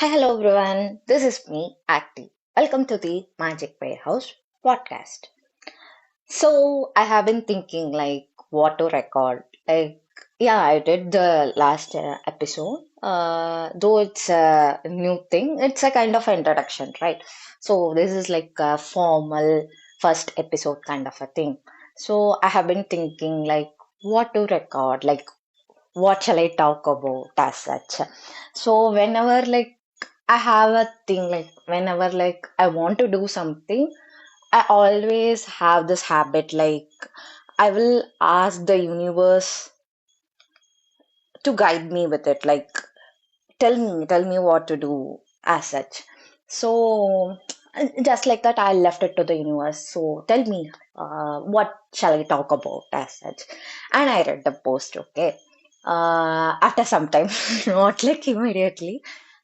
Hi, hello everyone. This is me, Acti. Welcome to the Magic Warehouse podcast. So, I have been thinking like what to record. Yeah, I did the last episode. Though it's a new thing, it's a kind of introduction, right? So, this is like a formal first episode kind of a thing. So, I have been thinking like what to record, like what shall I talk about as such. So, whenever like I have a thing like whenever like I want to do something, I always have this habit like I will ask the universe to guide me with it. Like tell me what to do as such. So just like that, I left it to the universe. So tell me, what shall I talk about as such? And I read the post. Okay. After some time, not like immediately.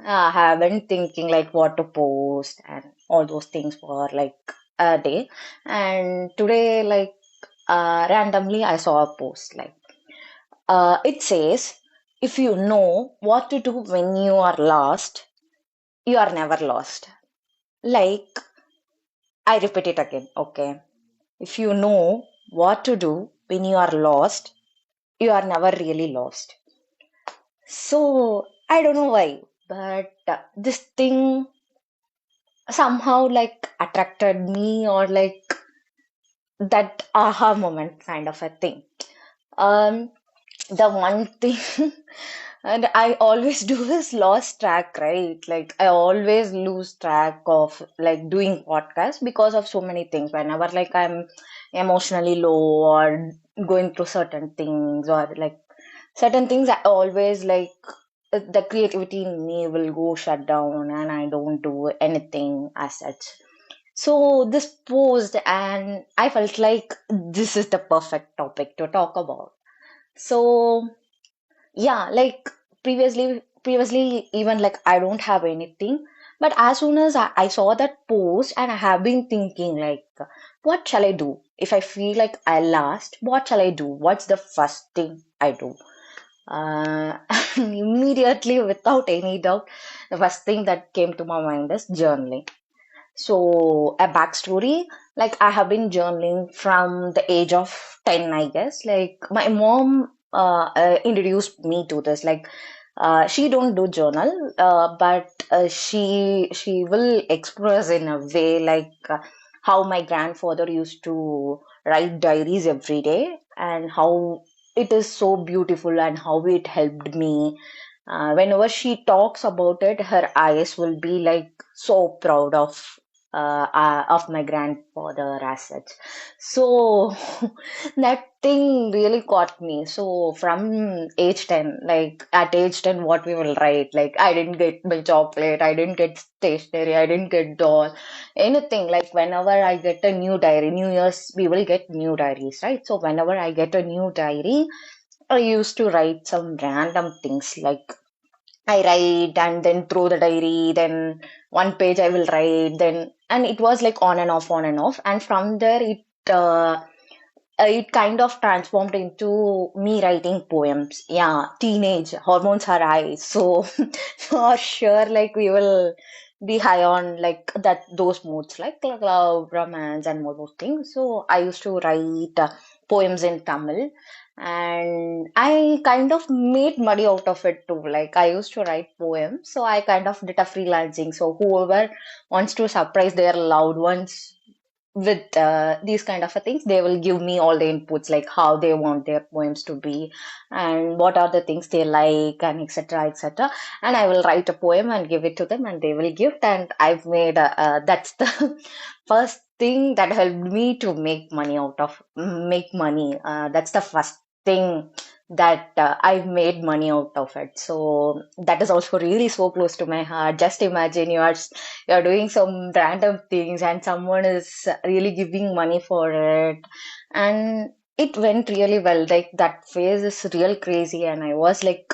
I have been thinking like what to post and all those things for like a day. And today, like randomly, I saw a post like it says, if you know what to do when you are lost, you are never lost. Like, I repeat it again, okay? If you know what to do when you are lost, you are never really lost. So, I don't know why, but this thing somehow like attracted me or like that aha moment kind of a thing. Um, the one thing and I always do is lost track, right? Like I always lose track of like doing podcasts because of so many things. Whenever like I'm emotionally low or going through certain things or like certain things, I always like the creativity in me will go shut down and I don't do anything as such. So this posed and I felt like this is the perfect topic to talk about. So yeah, like previously even like I don't have anything, but as soon as I saw that post and I have been thinking like what shall I do if I feel like I lost, what shall I do, what's the first thing I do? uh Immediately without any doubt, the first thing that came to my mind is journaling. So, a backstory, like I have been journaling from the age of 10, I guess. Like my mom introduced me to this. Like she don't do journal, but she will express in a way like how my grandfather used to write diaries every day and how it is so beautiful and how it helped me. Whenever she talks about it, her eyes will be like so proud of my grandfather as such. So that thing really caught me. So from age 10, like at age 10, what we will write, like I didn't get my chocolate, I didn't get stationery, I didn't get doll, anything. Like whenever I get a new diary, New Year's, we will get new diaries, right? So whenever I get a new diary, I used to write some random things like I write and then throw the diary, then one page I will write, then and it was like on and off, on and off. And from there it kind of transformed into me writing poems. Yeah, teenage hormones are high. So for sure like we will be high on like that those moods like love, romance and all those things. So I used to write poems in Tamil and I kind of made money out of it too. Like I used to write poems, so I kind of did a freelancing. So whoever wants to surprise their loved ones with these kind of a things, they will give me all the inputs like how they want their poems to be and what are the things they like and etc etc, and I will write a poem and give it to them and they will gift. And I've made that's the first thing that helped me to make money out of make money. That's the first thing that I've made money out of it. So that is also really so close to my heart. Just imagine you're doing some random things and someone is really giving money for it, and it went really well. Like that phase is real crazy and I was like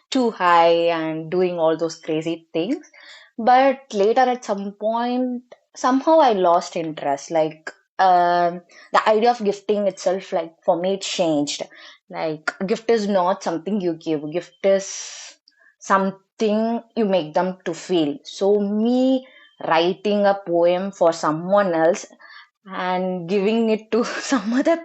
too high and doing all those crazy things. But later at some point, somehow I lost interest. Like the idea of gifting itself, like for me, it changed. Like gift is not something you give. Gift is something thing you make them to feel. So me writing a poem for someone else and giving it to some other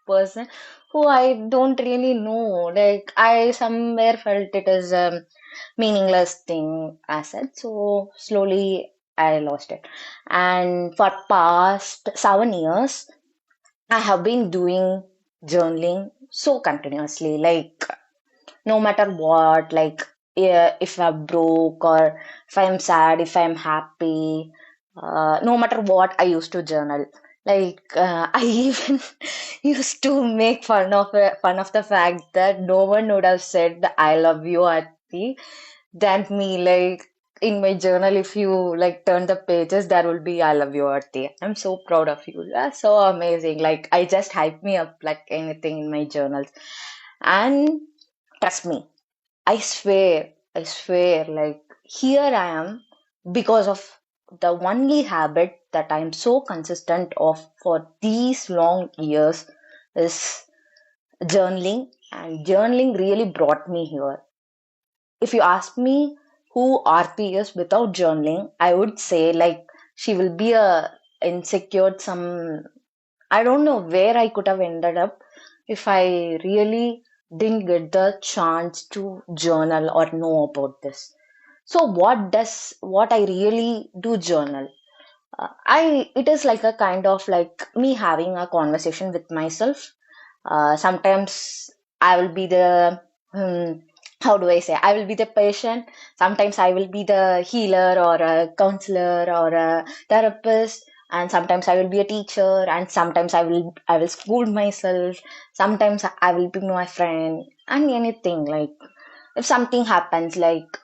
person who I don't really know. Like I somewhere felt it is a meaningless thing as said. So slowly I lost it. And for past 7 years, I have been doing journaling so continuously. Like no matter what, like if I'm broke or if I'm sad, if I'm happy, no matter what, I used to journal. Like I even used to make fun of the fact that no one would have said I love you at the than me. Like in my journal, if you like turn the pages, there will be I love you Aarti. I'm so proud of you. That's so amazing. Like I just hype me up like anything in my journals. And trust me, I swear, like here I am because of the only habit that I'm so consistent of for these long years is journaling, and journaling really brought me here. If you ask me who RP is without journaling, I would say like she will be a insecure some. I don't know where I could have ended up if I really didn't get the chance to journal or know about this. So what I really do journal? I it is like a kind of like me having a conversation with myself. Sometimes I will be the how do I say? I will be the patient. Sometimes I will be the healer or a counselor or a therapist. And sometimes I will be a teacher. And sometimes I will school myself. Sometimes I will be my friend and anything like if something happens like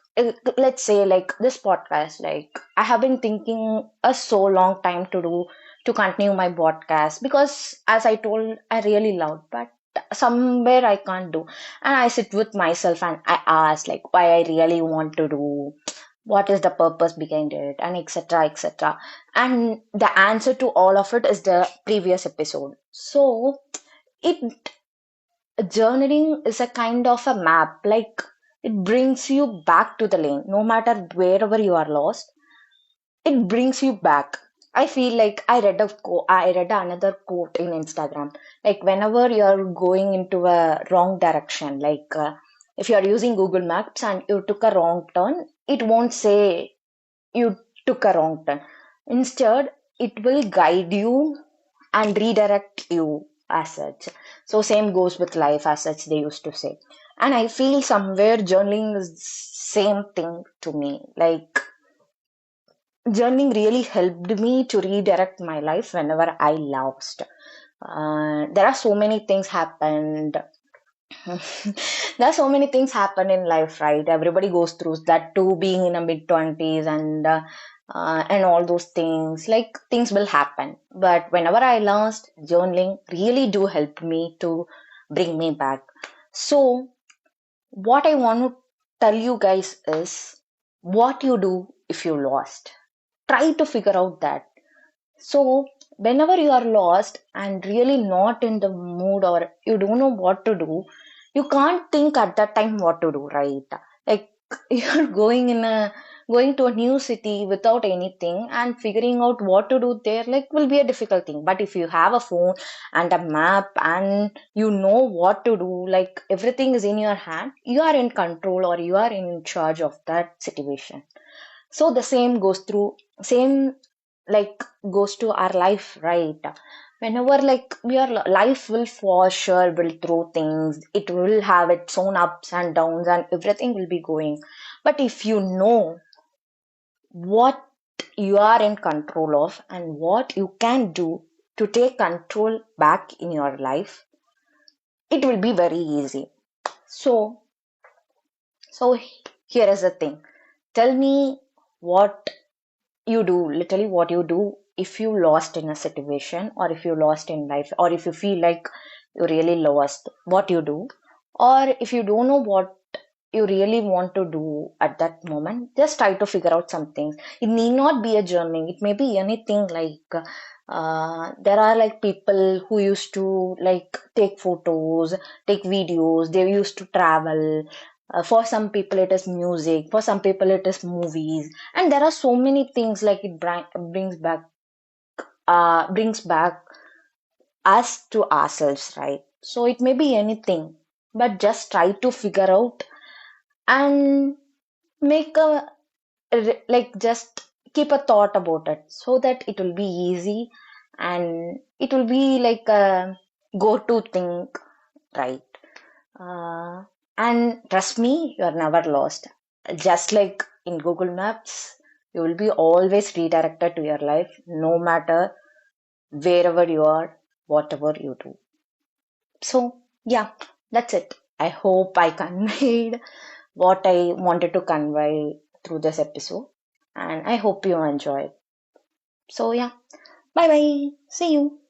let's say like this podcast like I have been thinking a so long time to continue my podcast because as I told I really love but somewhere I can't do and I sit with myself and I ask like why I really want to do what is the purpose behind it and etc etc and the answer to all of it is the previous episode so it journaling is a kind of a map like it brings you back to the lane no matter wherever you are lost it brings you back. I feel like I read another quote in Instagram like whenever you're going into a wrong direction like if you're using Google Maps and you took a wrong turn it won't say you took a wrong turn. Instead, it will guide you and redirect you as such. So same goes with life as such they used to say. And I feel somewhere journaling is same thing to me. Like journaling really helped me to redirect my life whenever I lost. There are so many things happened there are so many things happen in life, right? Everybody goes through that too, being in a mid 20s and all those things. Like things will happen. But whenever I lost, journaling really do help me to bring me back. So what I want to tell you guys is what you do if you lost. Try to figure out that. So, whenever you are lost and really not in the mood or you don't know what to do, you can't think at that time what to do, right? Like you're going to a new city without anything and figuring out what to do there like will be a difficult thing. But if you have a phone and a map and you know what to do, like everything is in your hand, you are in control or you are in charge of that situation. So the same like goes to our life, right? Whenever like your life will for sure will throw things, it will have its own ups and downs and everything will be going. But if you know what you are in control of and what you can do to take control back in your life, it will be very easy. So, so here is the thing. Tell me what you do literally what you do if you lost in a situation or if you lost in life or if you feel like you really lost what you do or if you don't know what you really want to do at that moment just try to figure out some things it need not be a journaling it may be anything like there are like people who used to like take photos take videos they used to travel For some people, it is music. For some people, it is movies. And there are so many things like brings back us to ourselves, right? So it may be anything, but just try to figure out and make a like just keep a thought about it so that it will be easy and it will be like a go-to thing, right? Uh, and trust me, you are never lost. Just like in Google Maps, you will be always redirected to your life, no matter wherever you are, whatever you do. So, yeah, that's it. I hope I conveyed what I wanted to convey through this episode, and I hope you enjoyed. So, yeah, bye bye. See you.